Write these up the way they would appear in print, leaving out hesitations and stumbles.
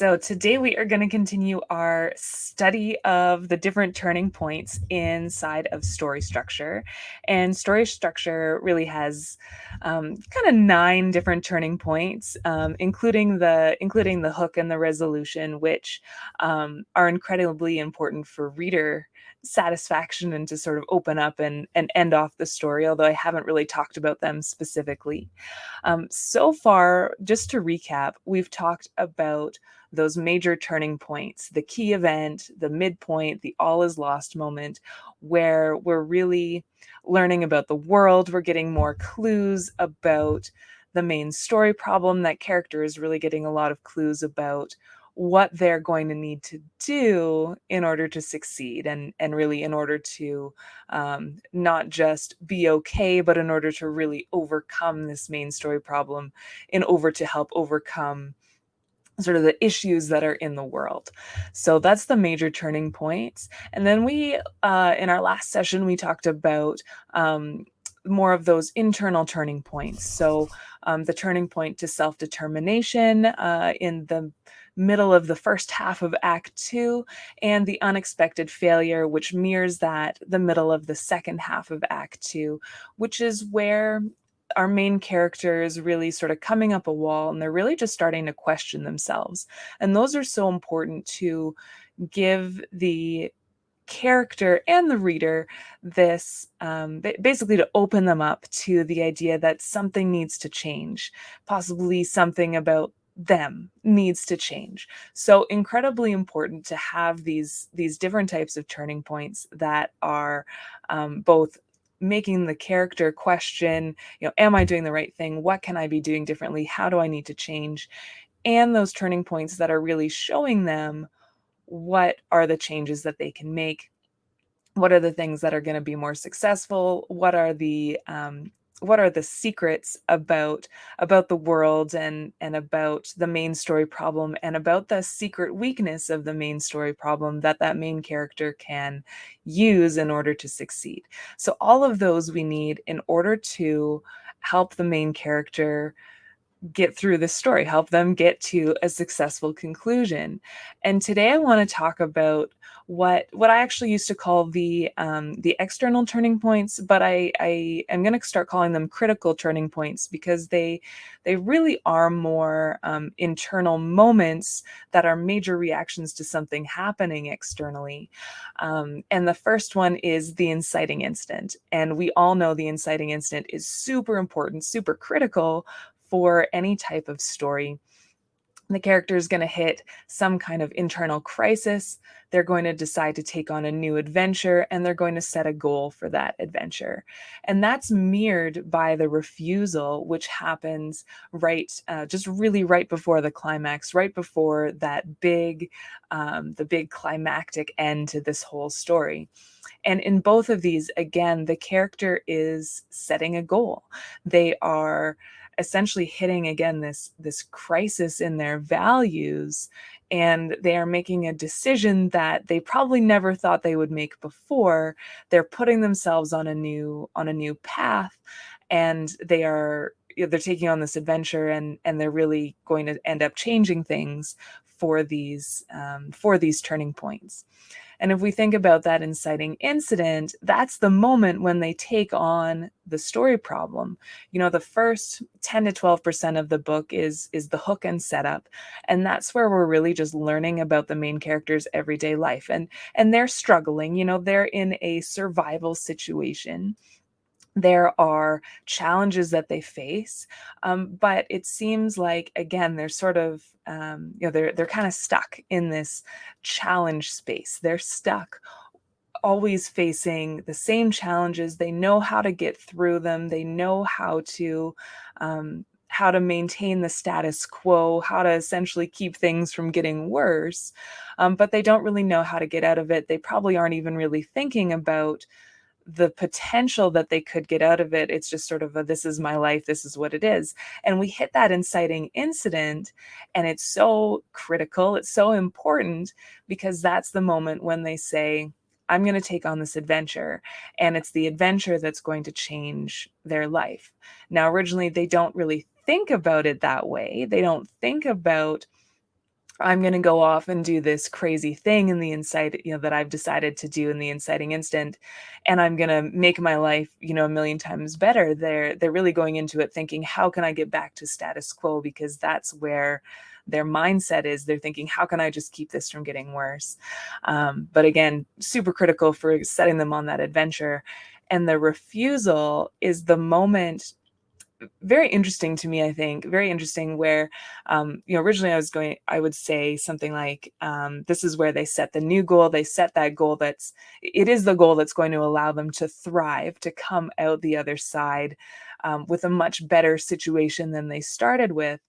So today we are going to continue our study of the different turning points inside of story structure. And story structure really has kind of 9 different turning points, including the hook and the resolution, which are incredibly important for reader satisfaction and to sort of open up and end off the story, although I haven't really talked about them specifically. So far, just to recap, we've talked about those major turning points, the key event, the midpoint, the all is lost moment, where we're really learning about the world. We're getting more clues about the main story problem. That character is really getting a lot of clues about what they're going to need to do in order to succeed and really in order to not just be okay, but in order to really overcome this main story problem, to help overcome sort of the issues that are in the world. So that's the major turning points. And then in our last session, we talked about more of those internal turning points. So the turning point to self-determination in the middle of the first half of Act 2, and the unexpected failure, which mirrors the middle of the second half of Act 2, which is where our main character is really sort of coming up a wall and they're really just starting to question themselves. And those are so important to give the character and the reader this basically to open them up to the idea that something needs to change, possibly something about them needs to change. So incredibly important to have these different types of turning points that are both making the character question, am I doing the right thing? What can I be doing differently? How do I need to change? And those turning points that are really showing them what are the changes that they can make, what are the things that are going to be more successful, what are the secrets about the world and about the main story problem and about the secret weakness of the main story problem that main character can use in order to succeed. So all of those we need in order to help the main character get through this story, help them get to a successful conclusion. And today I want to talk about what I actually used to call the external turning points, but I am going to start calling them critical turning points because they really are more internal moments that are major reactions to something happening externally. And the first one is the inciting instant. And we all know the inciting instant is super important, super critical for any type of story. The character is going to hit some kind of internal crisis. They're going to decide to take on a new adventure and they're going to set a goal for that adventure. And that's mirrored by the refusal, which happens just really right before the climax, right before the big climactic end to this whole story. And in both of these, again, the character is setting a goal. They are essentially hitting again this crisis in their values, and they are making a decision that they probably never thought they would make before. They're putting themselves on a new path, and they're taking on this adventure, and they're really going to end up changing things for these turning points. And if we think about that inciting incident, that's the moment when they take on the story problem. The first 10 to 12% of the book is the hook and setup. And that's where we're really just learning about the main character's everyday life. And they're struggling, they're in a survival situation. There are challenges that they face, but it seems like, again, they're sort of they're kind of stuck in this challenge space. They're stuck always facing the same challenges. They know how to get through them. They know how to maintain the status quo, how to essentially keep things from getting worse, but they don't really know how to get out of it. They probably aren't even really thinking about the potential that they could get out of it. It's just sort of this is my life, this is what it is. And we hit that inciting incident, and it's so critical, it's so important, because that's the moment when they say, I'm going to take on this adventure, and it's the adventure that's going to change their life. Now, originally, they don't really think about it that way. They don't think about I'm going to go off and do this crazy thing in the inside, that I've decided to do in the inciting instant, and I'm going to make my life, a million times better. They're really going into it thinking, how can I get back to status quo? Because that's where their mindset is. They're thinking, how can I just keep this from getting worse? But again, super critical for setting them on that adventure. And the refusal is the moment, very interesting to me, I think, very interesting, where, originally I would say something like, this is where they set the new goal. They set that goal it is the goal that's going to allow them to thrive, to come out the other side, with a much better situation than they started with.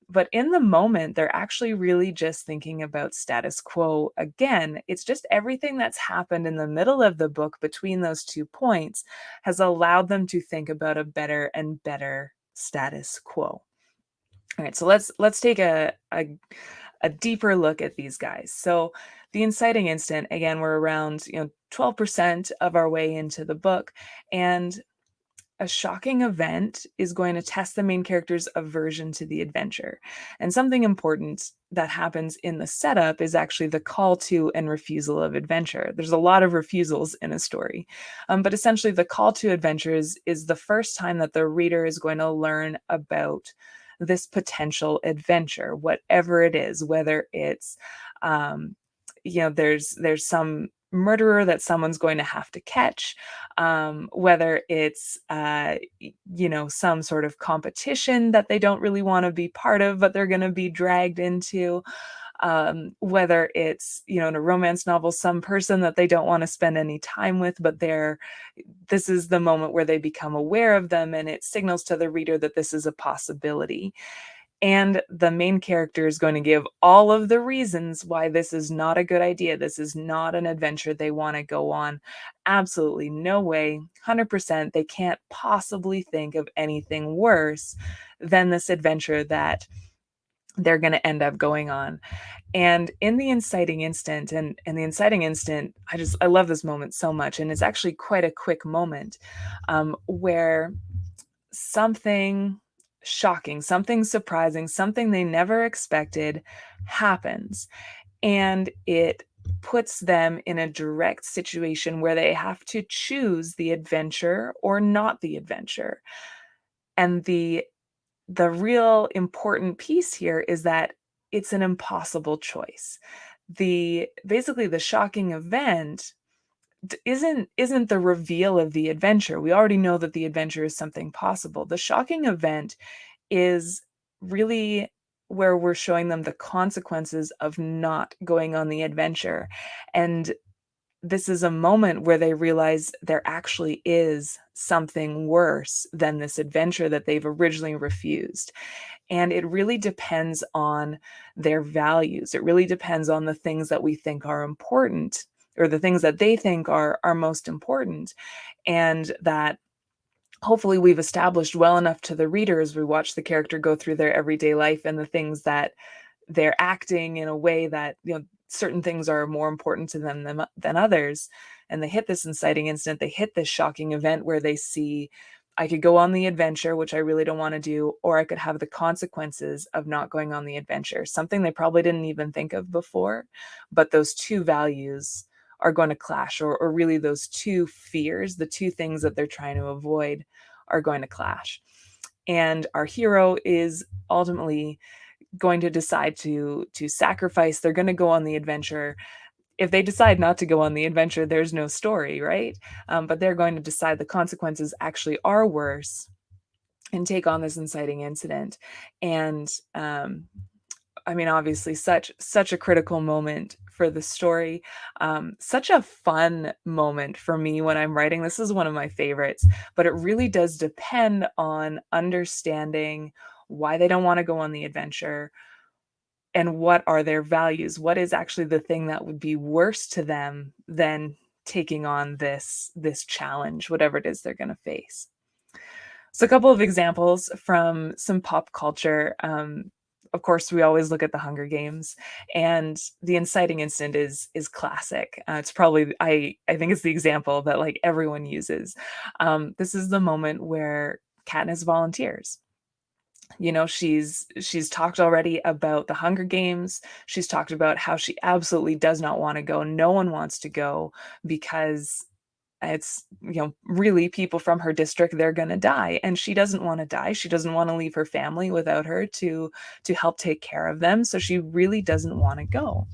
But in the moment, they're actually really just thinking about status quo again. It's just everything that's happened in the middle of the book between those 2 points has allowed them to think about a better and better status quo. All right, so let's take a deeper look at these guys. So the inciting instant, again, we're around, 12% of our way into the book, and a shocking event is going to test the main character's aversion to the adventure. And something important that happens in the setup is actually the call to and refusal of adventure. There's a lot of refusals in a story, but essentially, the call to adventures is the first time that the reader is going to learn about this potential adventure, whatever it is, whether it's, there's some murderer that someone's going to have to catch, whether it's, some sort of competition that they don't really want to be part of, but they're going to be dragged into, whether it's, in a romance novel, some person that they don't want to spend any time with, but this is the moment where they become aware of them, and it signals to the reader that this is a possibility. And the main character is going to give all of the reasons why this is not a good idea. This is not an adventure they want to go on. Absolutely no way. 100%. They can't possibly think of anything worse than this adventure that they're going to end up going on. And in the inciting instant, and the inciting instant, I love this moment so much. And it's actually quite a quick moment, where something shocking, something surprising, something they never expected happens. And it puts them in a direct situation where they have to choose the adventure or not the adventure. And the real important piece here is that it's an impossible choice. Basically, the shocking event isn't the reveal of the adventure. We already know that the adventure is something possible. The shocking event is really where we're showing them the consequences of not going on the adventure. And this is a moment where they realize there actually is something worse than this adventure that they've originally refused. And it really depends on their values. It really depends on the things that we think are important, or the things that they think are most important. And that hopefully we've established well enough to the reader as we watch the character go through their everyday life, and the things that they're acting in a way that, certain things are more important to them than others. And they hit this inciting instant, they hit this shocking event where they see, I could go on the adventure, which I really don't want to do, or I could have the consequences of not going on the adventure, something they probably didn't even think of before. But those two values are going to clash, or really those two fears, the two things that they're trying to avoid, are going to clash. And our hero is ultimately going to decide to sacrifice. They're going to go on the adventure. If they decide not to go on the adventure, there's no story, right? But they're going to decide the consequences actually are worse, and take on this inciting incident. And obviously, such a critical moment for the story. Such a fun moment for me when I'm writing. This is one of my favorites, but it really does depend on understanding why they don't want to go on the adventure, and what are their values. What is actually the thing that would be worse to them than taking on this challenge, whatever it is they're going to face. So a couple of examples from some pop culture. Of course, we always look at the Hunger Games, and the inciting instant is classic. It's probably, I think it's the example that like everyone uses. This is the moment where Katniss volunteers. She's talked already about the Hunger Games. She's talked about how she absolutely does not want to go. No one wants to go because it's, really people from her district, they're going to die, and she doesn't want to die. She doesn't want to leave her family without her to help take care of them. So she really doesn't want to go.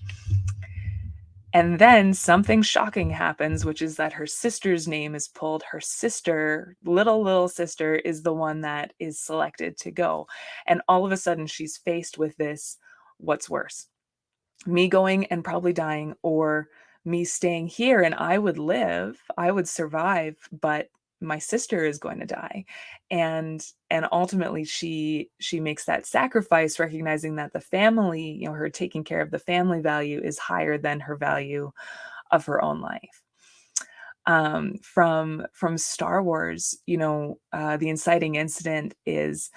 And then something shocking happens, which is that her sister's name is pulled. Her sister, little sister, is the one that is selected to go. And all of a sudden, she's faced with this: what's worse, me going and probably dying, or me staying here and I would live, I would survive, but my sister is going to die. And ultimately she makes that sacrifice, recognizing that the family, her taking care of the family value is higher than her value of her own life. From Star Wars, the inciting incident is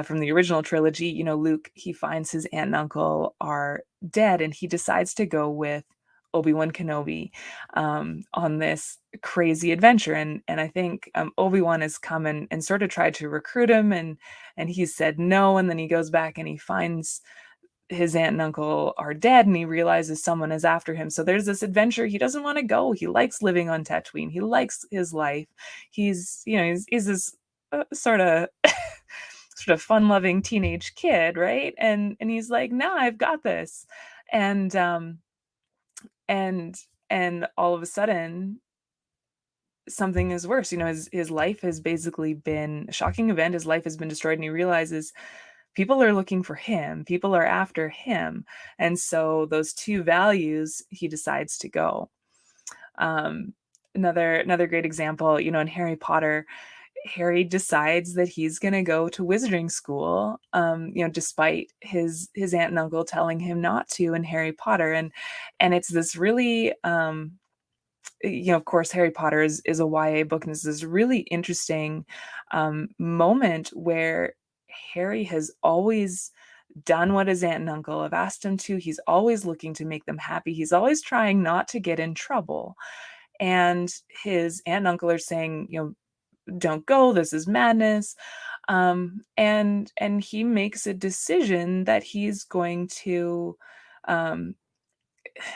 from the original trilogy. Luke, he finds his aunt and uncle are dead, and he decides to go with Obi-Wan Kenobi on this crazy adventure. And I think Obi-Wan has come and sort of tried to recruit him, and he said no, and then he goes back and he finds his aunt and uncle are dead, and he realizes someone is after him. So there's this adventure. He doesn't want to go. He likes living on Tatooine. He likes his life. He's this sort of sort of fun-loving teenage kid, right? And he's like, "Nah, I've got this." And and and all of a sudden something is worse. His life has basically been a shocking event. His life has been destroyed, and he realizes people are looking for him. People are after him. And so those two values, he decides to go. Um, another great example, in Harry Potter, Harry decides that he's going to go to wizarding school, despite his aunt and uncle telling him not to in Harry Potter. And it's this really, of course, Harry Potter is a YA book, and it's this really interesting moment where Harry has always done what his aunt and uncle have asked him to. He's always looking to make them happy. He's always trying not to get in trouble. And his aunt and uncle are saying, don't go, this is madness. And he makes a decision that um,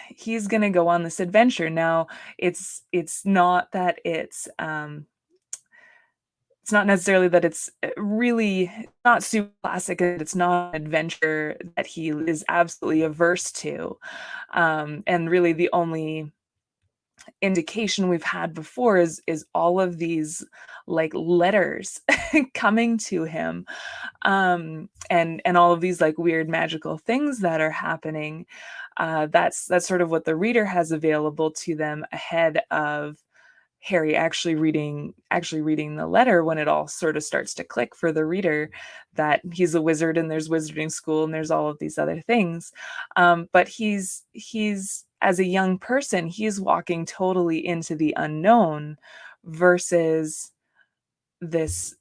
he's going to go on this adventure. Now, it's not that it's not necessarily that it's really not super classic. It's not an adventure that he is absolutely averse to. And really the only indication we've had before is all of these like letters coming to him, and all of these like weird magical things that are happening. That's sort of what the reader has available to them ahead of Harry actually reading the letter, when it all sort of starts to click for the reader that he's a wizard and there's wizarding school and there's all of these other things. But he's as a young person, he's walking totally into the unknown versus this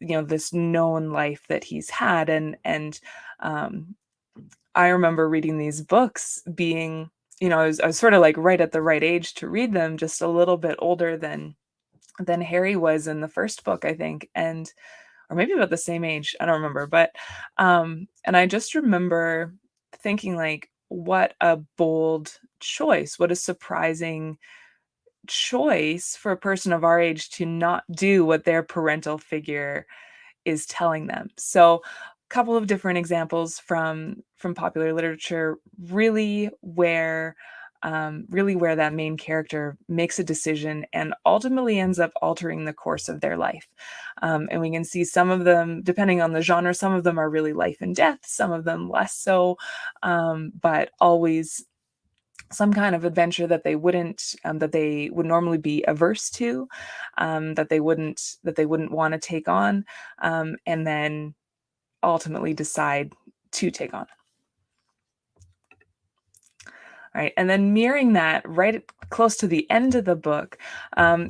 known life that he's had. And I remember reading these books being, I was sort of like right at the right age to read them, just a little bit older than Harry was in the first book, I think, and or maybe about the same age. I don't remember, but and I just remember thinking like, what a bold choice, what a surprising choice for a person of our age to not do what their parental figure is telling them. So a couple of different examples from popular literature, really where that main character makes a decision and ultimately ends up altering the course of their life. And we can see some of them, depending on the genre, some of them are really life and death, some of them less so, but always some kind of adventure that they would normally be averse to, that they wouldn't want to take on, and then ultimately decide to take on. Right. And then mirroring that right close to the end of the book,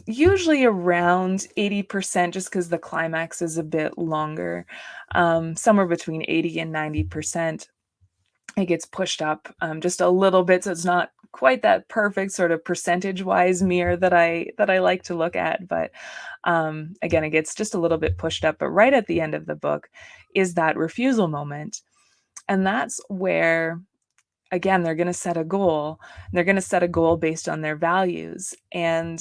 usually around 80%, just because the climax is a bit longer, somewhere between 80 and 90%. It gets pushed up just a little bit, so it's not quite that perfect sort of percentage-wise mirror that I like to look at, but, again, it gets just a little bit pushed up, but right at the end of the book is that refusal moment, and that's where, again, they're gonna set a goal, and they're gonna set a goal based on their values, and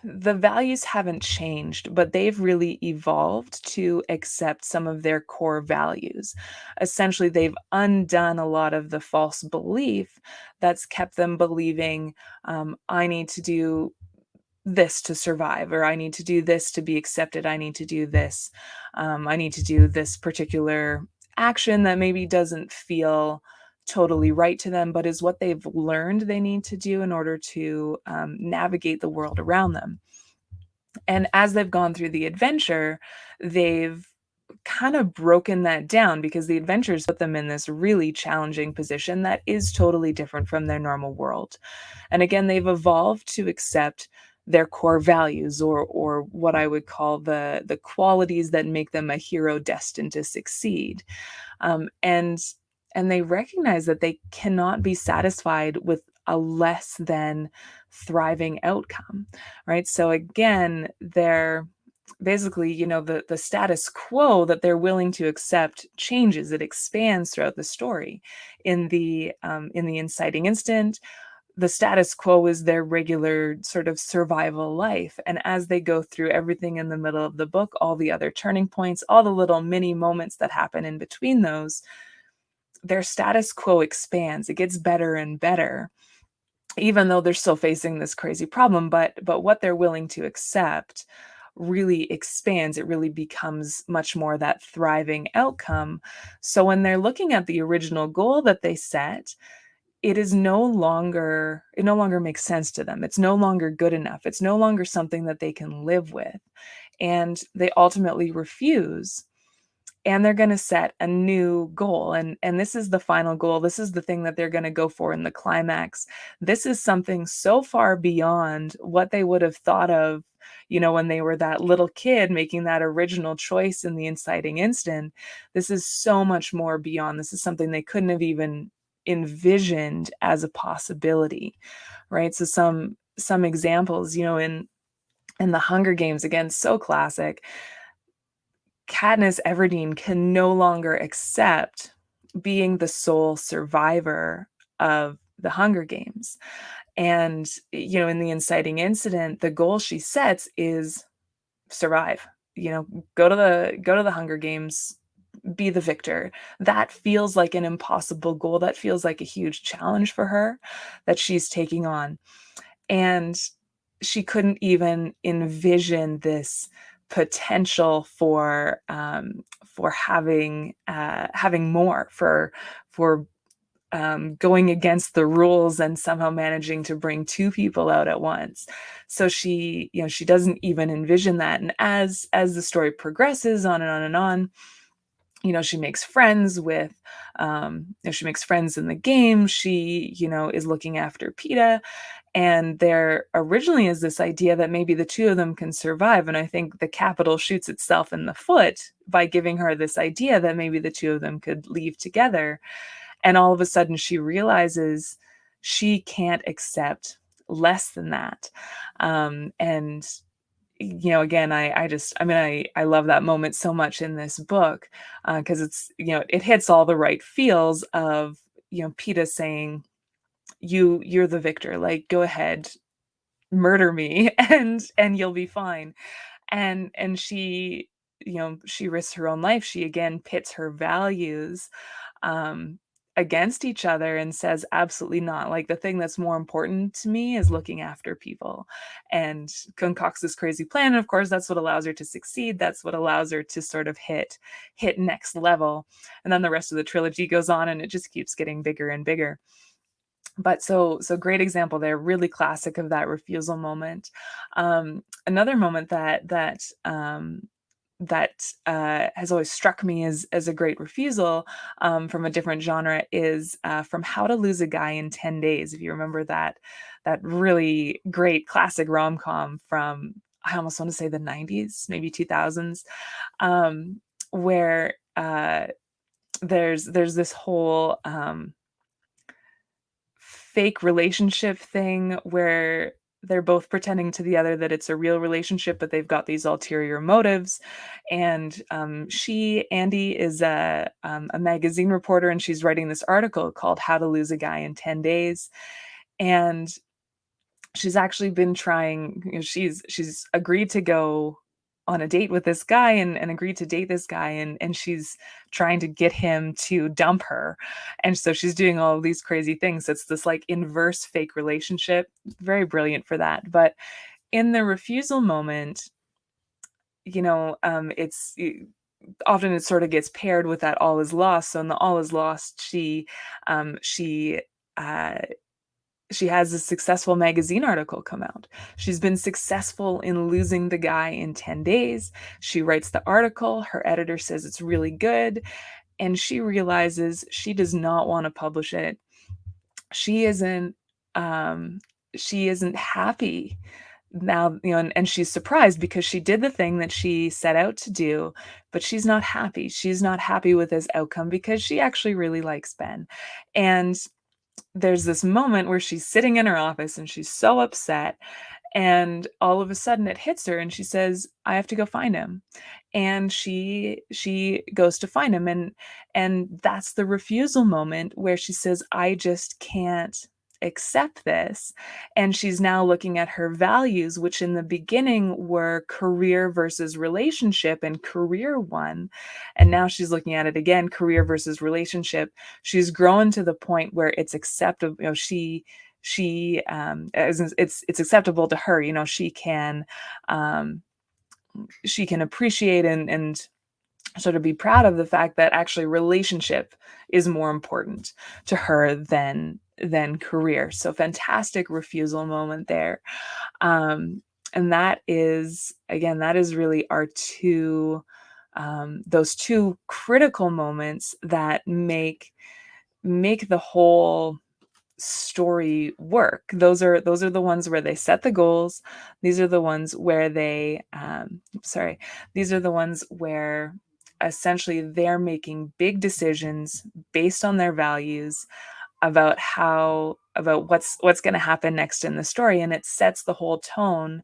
the values haven't changed, but they've really evolved to accept some of their core values. Essentially, they've undone a lot of the false belief that's kept them believing, I need to do this to survive, or I need to do this to be accepted. I need to do this. I need to do this particular action that maybe doesn't feel totally right to them, but is what they've learned they need to do in order to navigate the world around them. And as they've gone through the adventure, they've kind of broken that down because the adventures put them in this really challenging position that is totally different from their normal world. And again, they've evolved to accept their core values, or what I would call the qualities that make them a hero destined to succeed. Um, and and they recognize that they cannot be satisfied with a less than thriving outcome, right? So again, they're basically, the status quo that they're willing to accept changes. It expands throughout the story. In the Inciting Instant, the status quo is their regular sort of survival life. And as they go through everything in the middle of the book, all the other turning points, all the little mini moments that happen in between those, their status quo expands. It gets better and better, even though they're still facing this crazy problem. But what they're willing to accept really expands. It really becomes much more that thriving outcome. So when they're looking at the original goal that they set, it no longer makes sense to them. It's no longer good enough. It's no longer something that they can live with. And they ultimately refuse, and they're going to set a new goal, and this is the final goal. This is the thing that they're going to go for in the climax. This is something so far beyond what they would have thought of, when they were that little kid making that original choice in the Inciting Instant. This is so much more beyond. This is something they couldn't have even envisioned as a possibility, right? So some examples, in the Hunger Games, again, so classic. Katniss Everdeen can no longer accept being the sole survivor of the Hunger Games. And, in the Inciting Incident, the goal she sets is survive. Go to the Hunger Games, be the victor. That feels like an impossible goal. That feels like a huge challenge for her that she's taking on. And she couldn't even envision this potential for having more, for going against the rules and somehow managing to bring two people out at once. So she doesn't even envision that. And as the story progresses on and on and on, she makes friends she makes friends in the game. She, is looking after PETA, and there originally is this idea that maybe the two of them can survive. And I think the Capitol shoots itself in the foot by giving her this idea that maybe the two of them could leave together. And all of a sudden she realizes she can't accept less than that. And again, I love that moment so much in this book, because it hits all the right feels of, PETA saying, you're the victor, like, go ahead, murder me, and you'll be fine. And she risks her own life. She again pits her values um against each other and says, absolutely not. Like, the thing that's more important to me is looking after people, and concocts this crazy plan. And of course, that's what allows her to succeed. That's what allows her to sort of hit next level. And then the rest of the trilogy goes on, and it just keeps getting bigger and bigger. But so great example there, really classic of that refusal moment. Another moment that has always struck me as a great refusal, from a different genre, is from How to Lose a Guy in 10 Days. If you remember that really great classic rom-com from, I almost want to say, the 90s, maybe 2000s, where there's this whole fake relationship thing where they're both pretending to the other that it's a real relationship, but they've got these ulterior motives. And Andy, is a magazine reporter, and she's writing this article called "How to Lose a Guy in 10 Days." And she's actually been trying, she's agreed to go on a date with this guy, and agreed to date this guy, and she's trying to get him to dump her. And so she's doing all of these crazy things. It's this like inverse fake relationship. Very brilliant for that. But in the refusal moment, often it sort of gets paired with that all is lost. So in the all is lost, um she uh she has a successful magazine article come out. She's been successful in losing the guy in 10 days. She writes the article. Her editor says it's really good. And she realizes she does not want to publish it. She isn't, um, she isn't happy now, and she's surprised because she did the thing that she set out to do, but she's not happy. She's not happy with his outcome because she actually really likes Ben. And there's this moment where she's sitting in her office and she's so upset, and all of a sudden it hits her and she says, "I have to go find him." And she goes to find him, and that's the refusal moment where she says, "I just can't accept this." And she's now looking at her values, which in the beginning were career versus relationship, and career won. And now she's looking at it again, career versus relationship. She's grown to the point where it's acceptable. It's acceptable to her. Um, she can appreciate and sort of be proud of the fact that actually relationship is more important to her than career. So fantastic refusal moment there. Um, and that is, again, that is really our those two critical moments that make the whole story work. Those are the ones where they set the goals. These are the ones where these are the ones where essentially they're making big decisions based on their values about what's going to happen next in the story. And it sets the whole tone.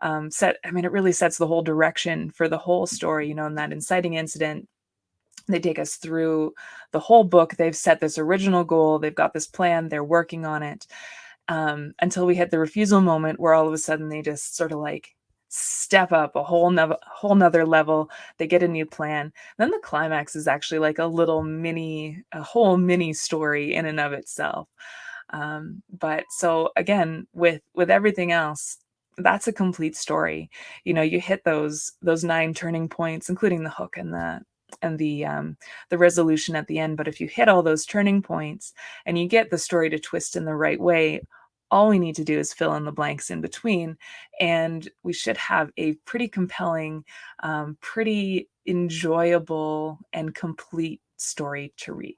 It really sets the whole direction for the whole story. In that inciting incident, they take us through the whole book. They've set this original goal. They've got this plan. They're working on it, until we hit the refusal moment where all of a sudden they just sort of like step up a whole nother level. They get a new plan. Then the climax is actually like a whole mini story in and of itself. But so again, with everything else, that's a complete story. You hit those nine turning points, including the hook and the resolution at the end. But if you hit all those turning points and you get the story to twist in the right way, all we need to do is fill in the blanks in between, and we should have a pretty compelling, pretty enjoyable, and complete story to read.